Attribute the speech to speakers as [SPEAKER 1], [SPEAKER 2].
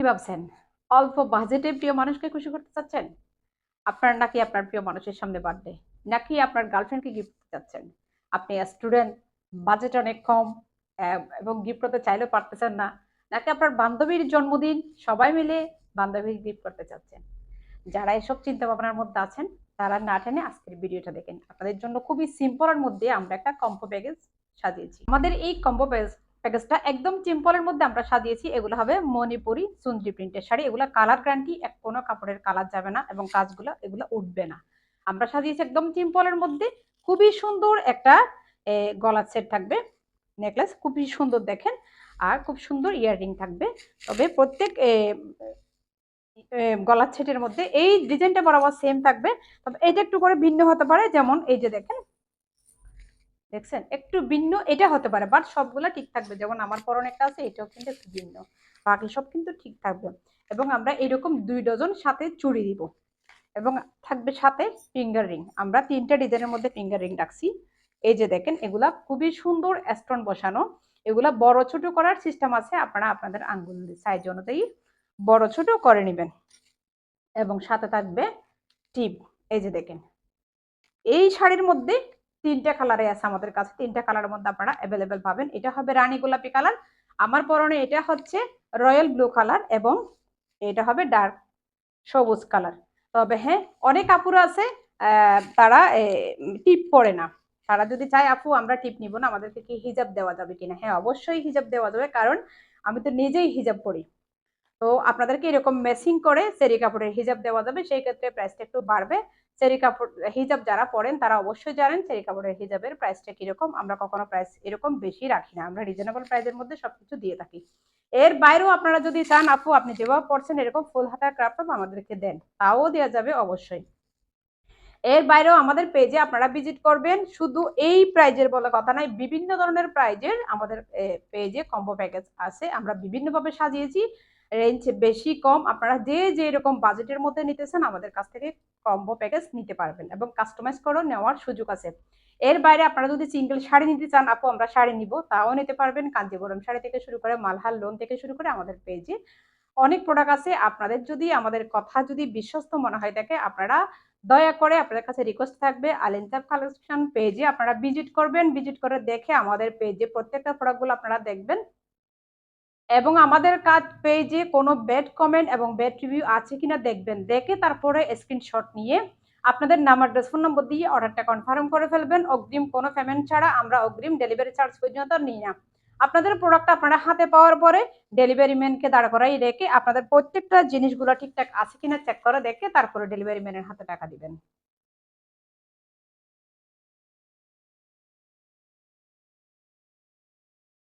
[SPEAKER 1] কি ভাবছেন? অল্প বাজেটে প্রিয় মানুষকে খুশি করতে চাচ্ছেন? আপনার নাকি আপনার প্রিয় মানুষের সামনে বার্থডে? নাকি আপনার গার্লফ্রেন্ডকে গিফট দিতে চাচ্ছেন? আপনি স্টুডেন্ট, বাজেট অনেক কম এবং গিফট করতে চাইলেও পারতেছেন না। নাকি আপনার বান্ধবীর জন্মদিন, সবাই মিলে বান্ধবীকে গিফট করতে চাচ্ছেন? যারা এসব চিন্তা ভাবনার মধ্যে আছেন, তারা না টেনে আজকের ভিডিওটা দেখেন। আপনাদের জন্য খুবই সিম্পলের মধ্যে আমরা একটা কম্বো প্যাকেজ সাজিয়েছি। আমাদের এই কম্বো প্যাকেজটা একদম সিম্পলের মধ্যে আমরা সাজিয়েছি। এগুলো হবে মণিপুরি সুন্দরী প্রিন্টের শাড়ি। এগুলো কালার গ্যারান্টি, কোনো কাপড়ের কালার যাবে না এবং কাজগুলো এগুলো উঠবে না। আমরা সাজিয়েছি একদম সিম্পলের মধ্যে। খুবই সুন্দর একটা গলার সেট থাকবে, নেকলেস খুবই সুন্দর দেখেন, আর খুব সুন্দর ইয়াররিং থাকবে। তবে প্রত্যেক গলার সেটের মধ্যে এই ডিজাইনটা বরাবর সেম থাকবে, তবে এটা একটু করে ভিন্ন হতে পারে। যেমন এই যে দেখেন, দেখছেন একটু ভিন্ন এটা হতে পারে, বাট সবগুলা ঠিক থাকবে। যেমন আমার পরনে একটা আছে, এটাও কিন্তু একটু ভিন্ন, বাকি সব কিন্তু ঠিক থাকবে। এবং আমরা এরকম 2 ডজন সাথে চুড়ি দিব এবং থাকবে সাথে ফিঙ্গার রিং। আমরা 3টা ডিজাইনের মধ্যে ফিঙ্গার রিং রাখছি। এই যে দেখেন, এগুলা খুবই সুন্দর স্টোন বসানো। এগুলা বড় ছোট করার সিস্টেম আছে, আপনারা আপনাদের আঙ্গুল সাইজ অনুযায়ী বড় ছোট করে নেবেন। এবং সাথে থাকবে টিপ। এই যে দেখেন, এই শাড়ির মধ্যে 3টা কালারে আছে আমাদের কাছে। 3টা কালারের মধ্যে আপনারা অ্যাভেলেবেল পাবেন। এটা হবে রানী গোলাপি কালার, আমার পরনে এটা হচ্ছে রয়্যাল ব্লু কালার, এবং এটা হবে ডার্ক সবুজ কালার। তবে হ্যাঁ, অনেক আপুরা আছে তারা টিপ পরে না। তারা যদি চায় আপু আমরা টিপ নিব না, আমাদেরকে কি হিজাব দেওয়া যাবে কিনা? হ্যাঁ, অবশ্যই হিজাব দেওয়া যাবে, কারণ আমি তো নিজেই হিজাব পরি। তো আপনাদেরকে এরকম ম্যাচিং করে চেরি কাপড়ের হিজাব দেওয়া যাবে, সেই ক্ষেত্রে প্রাইসটা একটু বাড়বে। চেরি কাপড় হিজাব যারা পরেন তারা অবশ্যই জানেন চেরি কাপড়ের হিজাবের প্রাইসটা কিরকম। আমরা কখনো প্রাইস এরকম বেশি রাখি না, আমরা রিজনেবল প্রাইসের মধ্যে সবকিছু দিয়ে থাকি। এর বাইরেও আপনারা যদি চান আপু আপনি যেভাবে পড়ছেন এরকম ফুল হাতার ক্রাফট আমাদেরকে দেন, তাও দেওয়া যাবে অবশ্যই। এর বাইরেও আমাদের পেজে আপনারা ভিজিট করবেন। শুধু এই প্রাইজের বলে কথা নাই, বিভিন্ন ধরনের প্রাইজের আমাদের পেজে কম্বো প্যাকেজ আছে, আমরা বিভিন্নভাবে সাজিয়েছি। রেঞ্জ বেশি কম, আপনারা যে যে এরকম বাজেটের মধ্যে নিতেছেন আমাদের কাছ থেকে কম্বো প্যাকেজ নিতে পারবেন এবং কাস্টমাইজ করে নেওয়ার সুযোগ আছে। এর বাইরে আপনারা যদি সিঙ্গেল শাড়ি নিতে চান আপু আমরা শাড়ি নিব, তাও নিতে পারবেন। কাঞ্জিবরম শাড়ি থেকে শুরু করে মালহার লোন থেকে শুরু করে আমাদের পেজে অনেক প্রোডাক্ট আছে। আপনাদের যদি আমাদের কথা যদি বিশ্বস্ত মনে হয় থাকে, আপনারা দয়া করে আপনাদের কাছে রিকোয়েস্ট থাকবে আলিনসাফ কালেকশন পেজে আপনারা ভিজিট করবেন। ভিজিট করে দেখে আমাদের পেজে প্রত্যেকটা প্রোডাক্টগুলো আপনারা দেখবেন এবং আমাদের কাজ পেজে কোনো ব্যাড কমেন্ট এবং ব্যাড রিভিউ আছে কিনা দেখবেন। দেখে তারপরে স্ক্রিনশট নিয়ে আপনাদের নাম অ্যাড্রেস ফোন নম্বর দিয়ে অর্ডারটা কনফার্ম করে ফেলবেন। অগ্রিম কোনো পেমেন্ট ছাড়া, আমরা অগ্রিম ডেলিভারি চার্জ পর্যন্ত নিই না। আপনাদের প্রোডাক্টটা আপনারা হাতে পাওয়ার পরে ডেলিভারি ম্যানকে দাঁড় করাই রেখে আপনাদের প্রত্যেকটা জিনিসগুলো ঠিকঠাক আছে কিনা চেক করে দেখে তারপরে ডেলিভারি ম্যানের হাতে টাকা দিবেন।